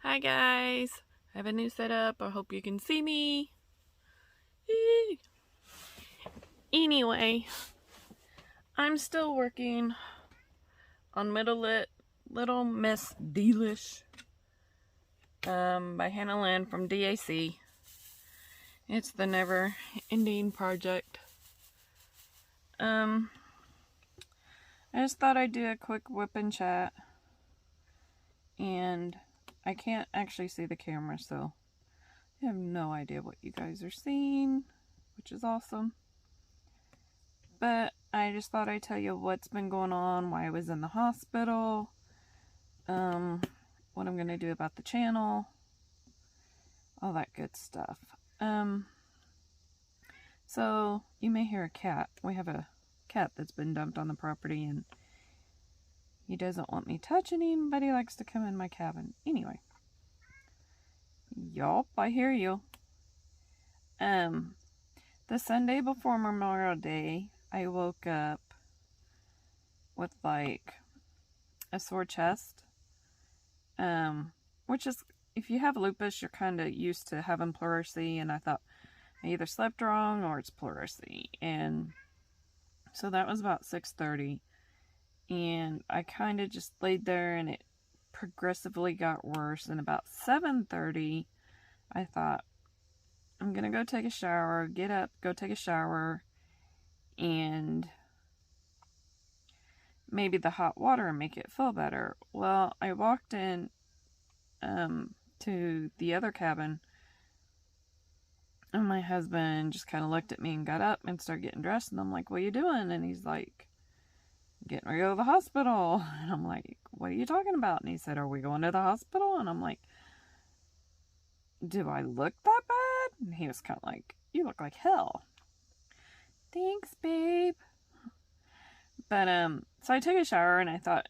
Hi guys, I have a new setup. I hope you can see me. Eee. Anyway, I'm still working on Little Miss Delish by Hannah Lynn from DAC. It's the never ending project. I just thought I'd do a quick WIP and Chat, and I can't actually see the camera, so I have no idea what you guys are seeing, which is awesome. But I just thought I'd tell you what's been going on, why I was in the hospital, what I'm going to do about the channel, all that good stuff. So you may hear a cat. We have a cat that's been dumped on the property, and he doesn't want me touching him, but he likes to come in my cabin. Anyway. Yup, I hear you. The Sunday before Memorial Day, I woke up with like a sore chest, which is, if you have lupus, you're kind of used to having pleurisy, and I thought I either slept wrong or it's pleurisy, and so that was about 6:30, and I kind of just laid there, and it progressively got worse, and about 7:30, I thought, I'm gonna go take a shower, get up, go take a shower, and maybe the hot water and make it feel better. Well, I walked in to the other cabin, and my husband just kind of looked at me and got up and started getting dressed, and I'm like, what are you doing? And he's like, getting ready to go to the hospital. And I'm like, what are you talking about? And he said, are we going to the hospital? And I'm like, do I look that bad? And he was kind of like, you look like hell. Thanks, babe. But, so I took a shower, and I thought,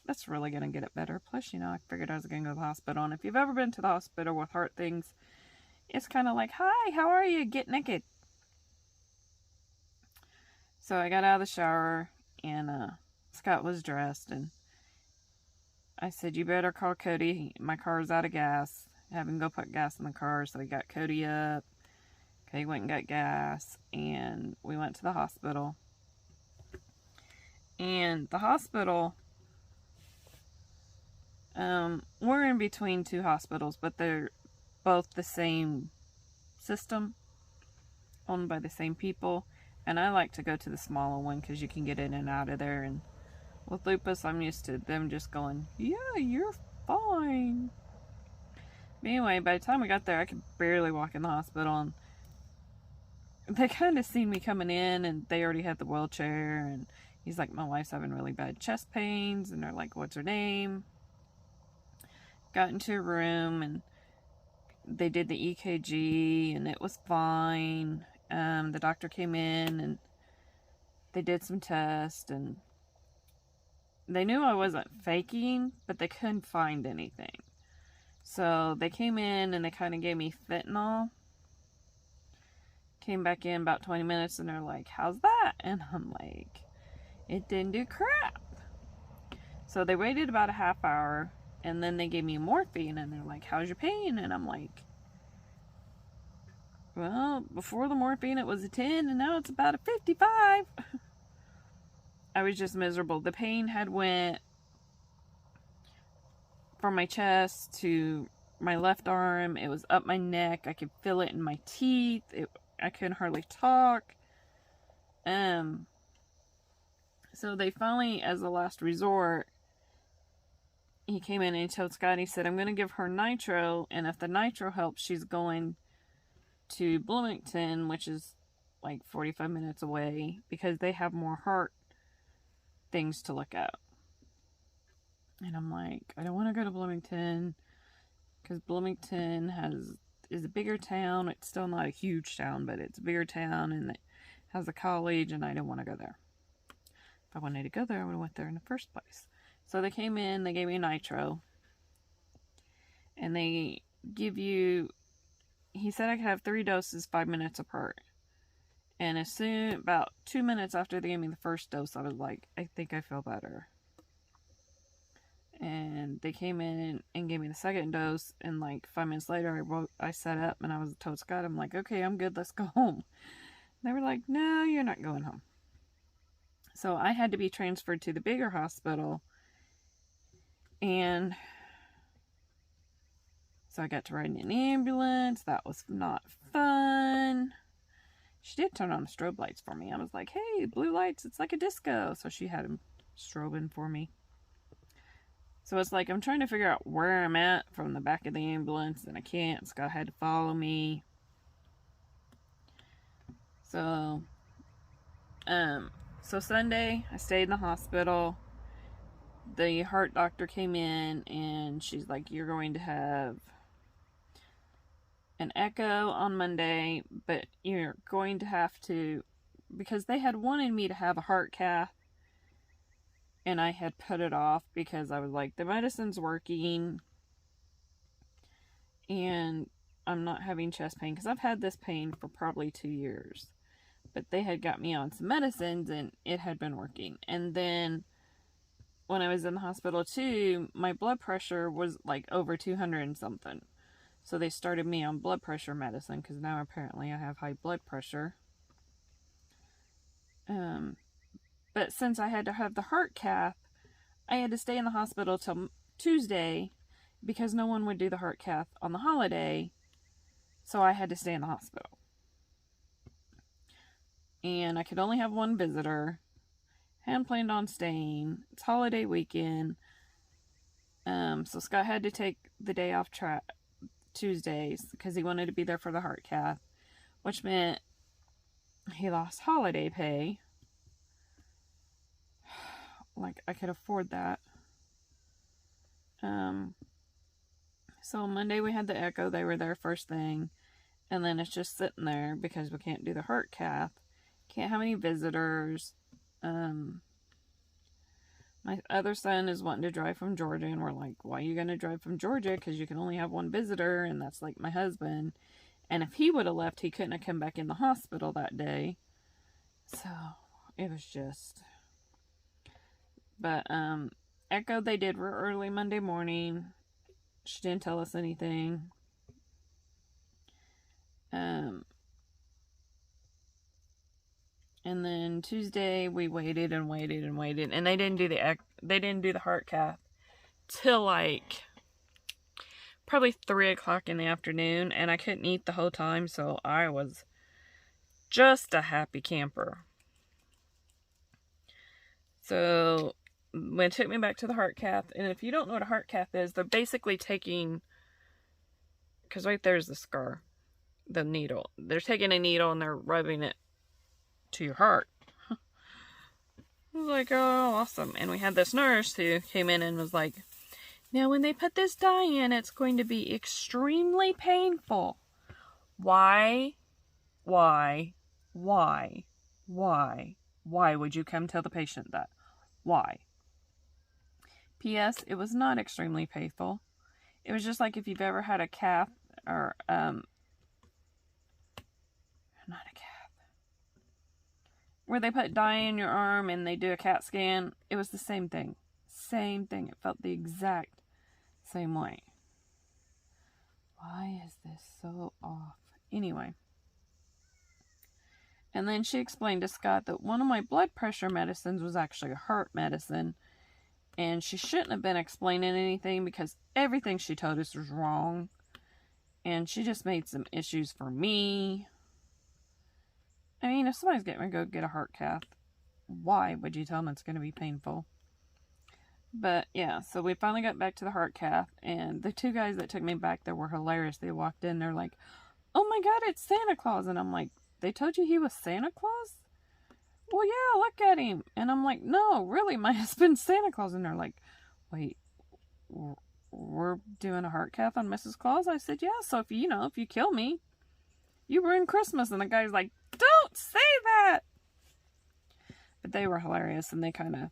that's really going to get it better. Plus, I figured I was going to go to the hospital. And if you've ever been to the hospital with heart things, it's kind of like, hi, how are you? Get naked. So I got out of the shower, and Scott was dressed, and I said, you better call Cody. My car's out of gas. Have him go put gas in the car. So he got Cody up. Cody went and got gas, and we went to the hospital. And the hospital, we're in between two hospitals, but they're both the same system, owned by the same people. And I like to go to the smaller one because you can get in and out of there. And with lupus, I'm used to them just going, yeah, you're fine. But anyway, by the time we got there, I could barely walk in the hospital. And they kind of seen me coming in, and they already had the wheelchair. And he's like, my wife's having really bad chest pains. And they're like, what's her name? Got into a room, and they did the EKG, and it was fine. The doctor came in, and they did some tests, and they knew I wasn't faking, but they couldn't find anything. So they came in, and they kind of gave me fentanyl. Came back in about 20 minutes, and they're like, how's that? And I'm like, it didn't do crap. So they waited about a half hour, and then they gave me morphine, and they're like, how's your pain? And I'm like, well, before the morphine it was a 10, and now it's about a 55. I was just miserable. The pain had went from my chest to my left arm. It was up my neck. I could feel it in my teeth. I couldn't hardly talk. So they finally, as a last resort, he came in and he told Scott, he said, I'm going to give her nitro, and if the nitro helps, she's going to Bloomington, which is like 45 minutes away, because they have more heart things to look at. And I'm like, I don't want to go to Bloomington, because Bloomington is a bigger town. It's still not a huge town, but it's a bigger town, and it has a college, and I don't want to go there. If I wanted to go there, I would have went there in the first place. So they came in, they gave me nitro, and they give you, he said I could have 3 doses 5 minutes apart. And about 2 minutes after they gave me the first dose, I was like, I think I feel better. And they came in and gave me the second dose, and like 5 minutes later I sat up and I was told Scott, I'm like, okay, I'm good, let's go home. They were like, no, you're not going home. So I had to be transferred to the bigger hospital, and so I got to ride in an ambulance. That was not fun. She did turn on the strobe lights for me. I was like, hey, blue lights, it's like a disco. So she had them strobing for me. So it's like I'm trying to figure out where I'm at from the back of the ambulance, and I can't. Scott had to follow me. So Sunday, I stayed in the hospital. The heart doctor came in, and she's like, you're going to have an echo on Monday, but you're going to have to, because they had wanted me to have a heart cath, and I had put it off because I was like, the medicine's working, and I'm not having chest pain, because I've had this pain for probably 2 years. But they had got me on some medicines, and it had been working. And then when I was in the hospital too, my blood pressure was like over 200 and something. So they started me on blood pressure medicine, because now apparently I have high blood pressure. But since I had to have the heart cath, I had to stay in the hospital till Tuesday, because no one would do the heart cath on the holiday. So I had to stay in the hospital. And I could only have one visitor. Hadn't planned on staying. It's holiday weekend. So Scott had to take the day off Tuesdays, because he wanted to be there for the heart cath, which meant he lost holiday pay. Like, I could afford that. So Monday we had the echo. They were there first thing. And then it's just sitting there because we can't do the heart cath. Can't have any visitors. My other son is wanting to drive from Georgia, and we're like, why are you going to drive from Georgia? Because you can only have one visitor, and that's like my husband. And if he would have left, he couldn't have come back in the hospital that day. So it was just... But echo they did early Monday morning. She didn't tell us anything. And then Tuesday we waited and waited and waited, and they didn't do the heart cath till like probably 3 o'clock in the afternoon, and I couldn't eat the whole time, so I was just a happy camper. So when it took me back to the heart cath, and if you don't know what a heart cath is, they're basically taking, because right there's the scar, the needle. They're taking a needle and they're rubbing it to your heart. I was like, oh, awesome. And we had this nurse who came in and was like, now when they put this dye in, it's going to be extremely painful. Why would you come tell the patient that? Why? P.S. It was not extremely painful. It was just like if you've ever had a cath, or, not a cath, where they put dye in your arm and they do a CAT scan. It was the same thing. Same thing. It felt the exact same way. Why is this so off? Anyway. And then she explained to Scott that one of my blood pressure medicines was actually a heart medicine. And she shouldn't have been explaining anything, because everything she told us was wrong. And she just made some issues for me. I mean, if somebody's getting ready to go get a heart cath, why would you tell them it's going to be painful? But yeah, so we finally got back to the heart cath, and the two guys that took me back there were hilarious. They walked in, they're like, oh my God, it's Santa Claus. And I'm like, they told you he was Santa Claus? Well, yeah, look at him. And I'm like, no, really, my husband's Santa Claus. And they're like, wait, we're doing a heart cath on Mrs. Claus? I said, yeah, so if you kill me, you ruin Christmas. And the guy's like, don't say that. But they were hilarious, and they kind of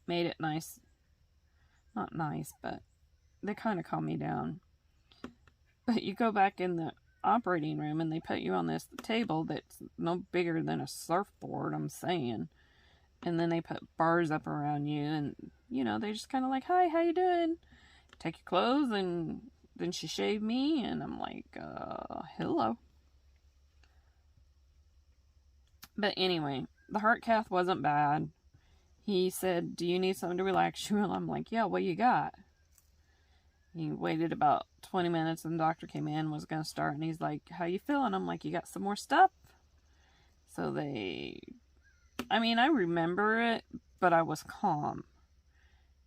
made it nice. Not nice, but they kind of calmed me down. But you go back in the operating room, and they put you on this table that's no bigger than a surfboard, I'm saying. And then they put bars up around you, and, they just kind of like, hi, how you doing? Take your clothes, and then she shaved me, and I'm like, hello. But anyway, the heart cath wasn't bad. He said, do you need something to relax you? And I'm like, yeah, what you got? He waited about 20 minutes, and the doctor came in, was going to start, and he's like, how you feeling? I'm like, you got some more stuff? So I remember it, but I was calm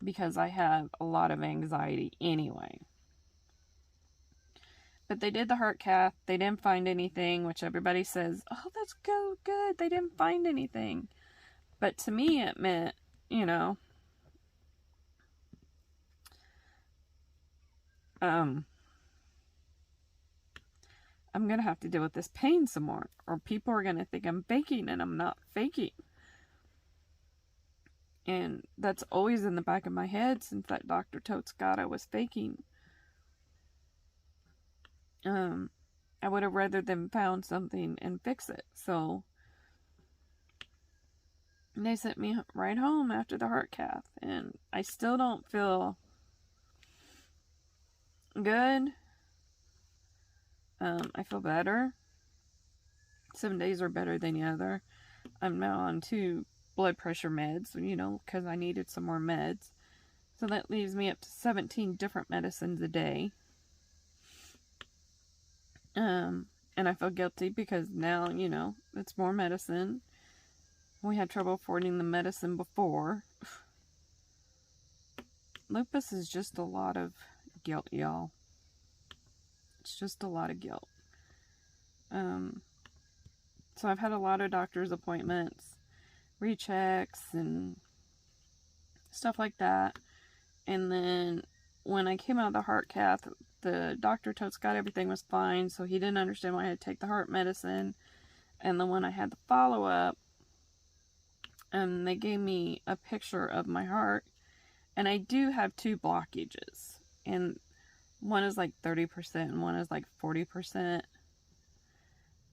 because I have a lot of anxiety anyway. But they did the heart cath. They didn't find anything, which everybody says, oh, that's good. They didn't find anything. But to me, it meant, I'm going to have to deal with this pain some more, or people are going to think I'm faking, and I'm not faking. And that's always in the back of my head since that doctor told Scott I was faking. I would have rather them found something and fix it. So they sent me right home after the heart cath, and I still don't feel good. I feel better. Some days are better than the other. I'm now on 2 blood pressure meds, because I needed some more meds. So that leaves me up to 17 different medicines a day. And I feel guilty because now, it's more medicine. We had trouble affording the medicine before. Lupus is just a lot of guilt, y'all. It's just a lot of guilt. So I've had a lot of doctor's appointments, rechecks, and stuff like that. And then when I came out of the heart cath, the doctor told Scott everything was fine, so he didn't understand why I had to take the heart medicine. And then when I had the follow-up, they gave me a picture of my heart, and I do have 2 blockages, and one is like 30% and one is like 40%,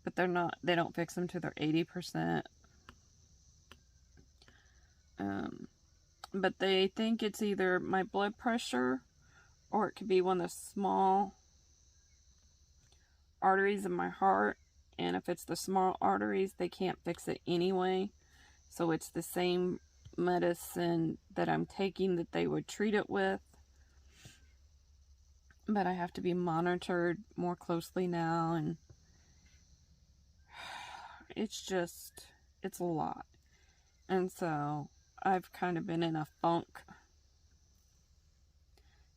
but they don't fix them to their 80%. But they think it's either my blood pressure, or it could be one of the small arteries in my heart. And if it's the small arteries, they can't fix it anyway. So it's the same medicine that I'm taking that they would treat it with. But I have to be monitored more closely now. And it's a lot. And so I've kind of been in a funk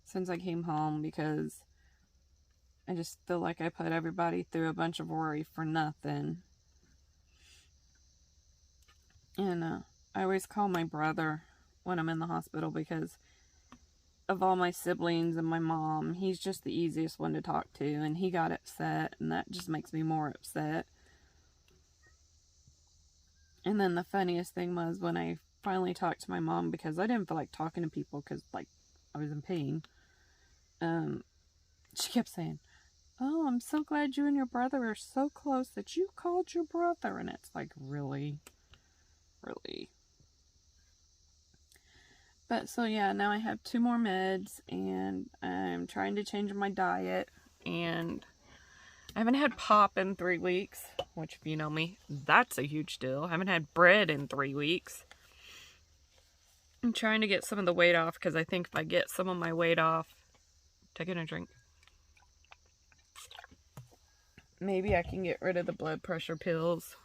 since I came home, because I just feel like I put everybody through a bunch of worry for nothing. And I always call my brother when I'm in the hospital, because of all my siblings and my mom, he's just the easiest one to talk to, and he got upset, and that just makes me more upset. And then the funniest thing was when I finally talked to my mom, because I didn't feel like talking to people because, I was in pain. She kept saying, oh, I'm so glad you and your brother are so close that you called your brother. And it's like, really? Really? But so yeah, now I have 2 more meds, and I'm trying to change my diet, and I haven't had pop in 3 weeks, which, if you know me, that's a huge deal. I haven't had bread in 3 weeks. I'm trying to get some of the weight off, because I think if I get some of my weight off, taking a drink, maybe I can get rid of the blood pressure pills.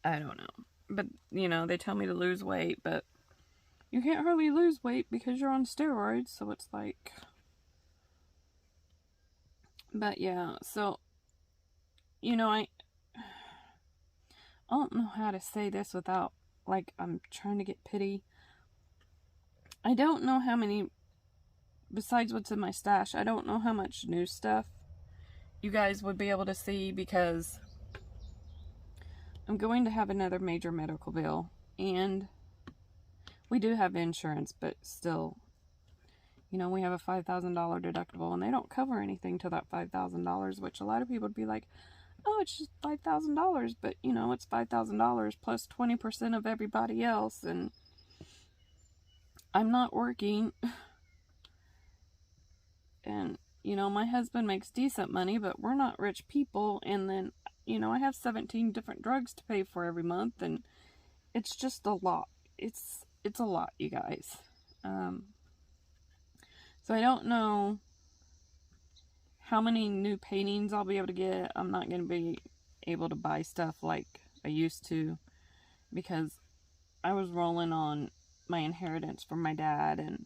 I don't know. But, they tell me to lose weight, but you can't hardly lose weight because you're on steroids, so it's like... But yeah, so, I don't know how to say this without, I'm trying to get pity. I don't know how many, besides what's in my stash, I don't know how much new stuff you guys would be able to see, because I'm going to have another major medical bill, and we do have insurance, but still, we have a $5,000 deductible, and they don't cover anything to that $5,000, which a lot of people would be like, oh, it's just $5,000, but, it's $5,000 plus 20% of everybody else, and I'm not working. And, you know, my husband makes decent money, but we're not rich people. And then, you know, I have 17 different drugs to pay for every month, and it's just a lot. It's a lot, you guys. So I don't know how many new paintings I'll be able to get. I'm not going to be able to buy stuff like I used to, because I was rolling on my inheritance from my dad, and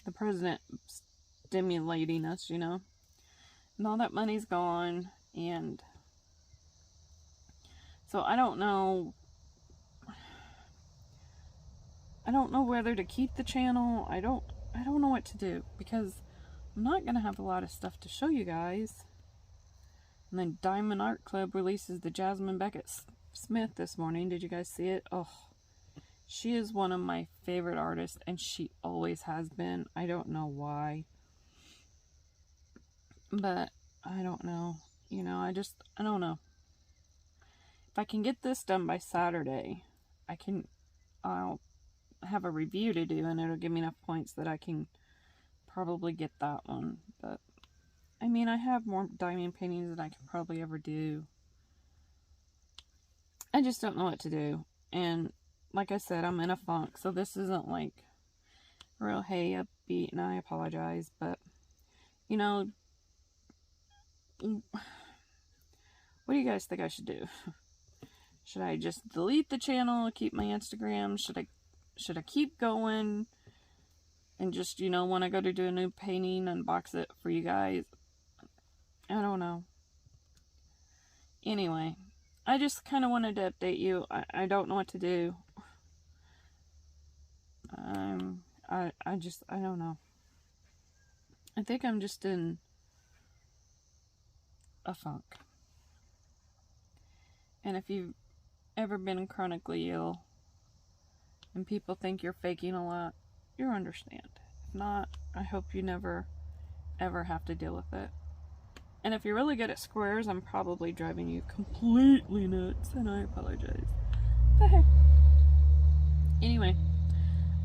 the president stimulating us, you know, and all that money's gone. And so I don't know whether to keep the channel. I don't know what to do, because I'm not gonna have a lot of stuff to show you guys. And then Diamond Art Club releases the Jasmine Beckett Smith this morning. Did you guys see it? Oh, she is one of my favorite artists, and she always has been. I don't know why, but I don't know. You know, I don't know. If I can get this done by Saturday, I'll have a review to do, and it'll give me enough points that I can probably get that one. But I mean, I have more diamond paintings than I can probably ever do. I just don't know what to do. And like I said, I'm in a funk, so this isn't like real hey upbeat, and I apologize, but you know, what do you guys think I should do? Should I just delete the channel, keep my Instagram? Should I keep going and just, you know, when I go to do a new painting, unbox it for you guys? I don't know. Anyway, I just kind of wanted to update you. I don't know what to do. I don't know. I think I'm just in a funk. And if you've ever been chronically ill and people think you're faking a lot, you understand. If not, I hope you never ever have to deal with it. And if you're really good at squares, I'm probably driving you completely nuts, and I apologize. But hey. Anyway,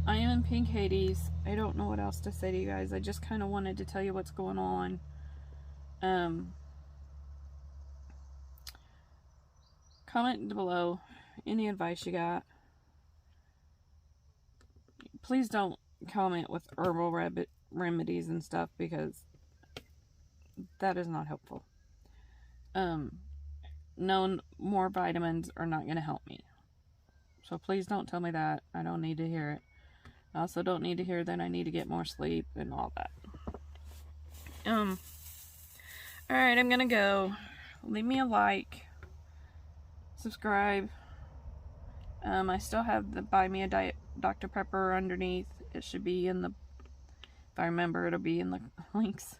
I am in Pink Hades. I don't know what else to say to you guys. I just kind of wanted to tell you what's going on. Comment below any advice you got. Please don't comment with herbal remedies and stuff, because that is not helpful. No more vitamins are not going to help me. So please don't tell me that. I don't need to hear it. I also don't need to hear that I need to get more sleep and all that. Alright, I'm going to go. Leave me a like. Subscribe. I still have the Buy Me a Diet Dr. Pepper underneath. It should be in the, if I remember, it'll be in the links.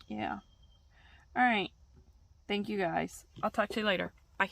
Yeah. Alright. Thank you guys. I'll talk to you later. Bye.